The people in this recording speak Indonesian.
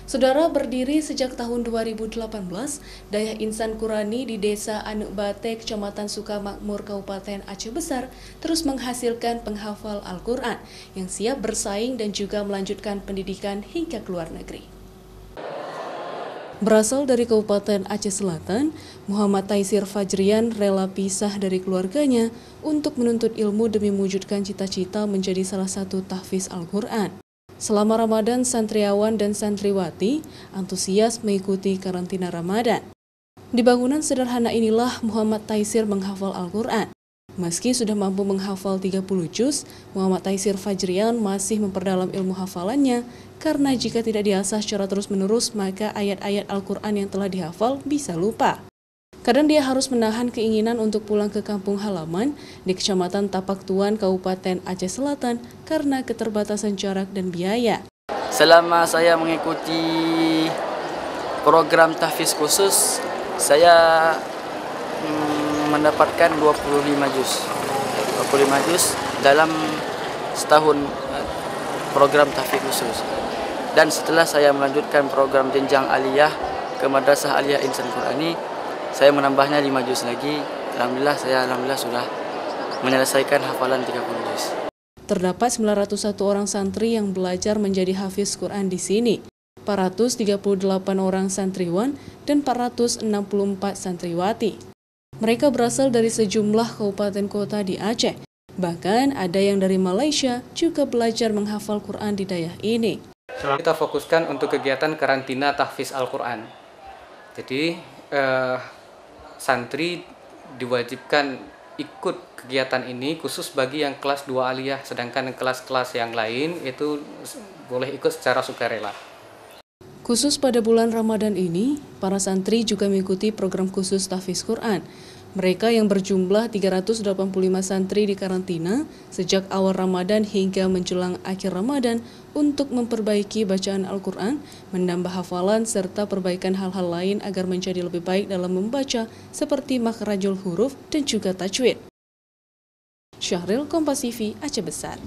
Saudara, berdiri sejak tahun 2018, Dayah Insan Qurani di Desa Anuk Bate, Kecamatan Sukamakmur, Kabupaten Aceh Besar, terus menghasilkan penghafal Al-Quran yang siap bersaing dan juga melanjutkan pendidikan hingga ke luar negeri. Berasal dari Kabupaten Aceh Selatan, Muhammad Taisir Fajrian rela pisah dari keluarganya untuk menuntut ilmu demi mewujudkan cita-cita menjadi salah satu tahfiz Al-Quran. Selama Ramadan, santriawan dan santriwati antusias mengikuti karantina Ramadan. Di bangunan sederhana inilah Muhammad Taisir menghafal Al-Quran. Meski sudah mampu menghafal 30 juz, Muhammad Taisir Fajrian masih memperdalam ilmu hafalannya karena jika tidak diasah secara terus-menerus maka ayat-ayat Al-Quran yang telah dihafal bisa lupa. Kadang dia harus menahan keinginan untuk pulang ke kampung halaman di Kecamatan Tapak Tuan, Kabupaten Aceh Selatan karena keterbatasan jarak dan biaya. Selama saya mengikuti program tahfiz khusus, saya mendapatkan 25 juz dalam setahun program tahfiz khusus. Dan setelah saya melanjutkan program jenjang aliyah ke Madrasah Aliyah Insan Qurani, saya menambahnya 5 juz lagi. Alhamdulillah sudah menyelesaikan hafalan 30 juz. Terdapat 901 orang santri yang belajar menjadi hafiz Quran di sini, 438 orang santriwan dan 464 santriwati. Mereka berasal dari sejumlah kabupaten kota di Aceh. Bahkan ada yang dari Malaysia juga belajar menghafal Quran di Dayah ini. Kita fokuskan untuk kegiatan karantina tahfiz Al-Quran. Jadi santri diwajibkan ikut kegiatan ini khusus bagi yang kelas 2 aliyah, sedangkan kelas-kelas yang lain itu boleh ikut secara sukarela. Khusus pada bulan Ramadan ini, para santri juga mengikuti program khusus tahfiz Quran. Mereka yang berjumlah 385 santri di karantina sejak awal Ramadan hingga menjelang akhir Ramadan untuk memperbaiki bacaan Al-Quran, menambah hafalan, serta perbaikan hal-hal lain agar menjadi lebih baik dalam membaca seperti makhrajul huruf dan juga tajwid. Syahril, Kompas TV, Aceh Besar.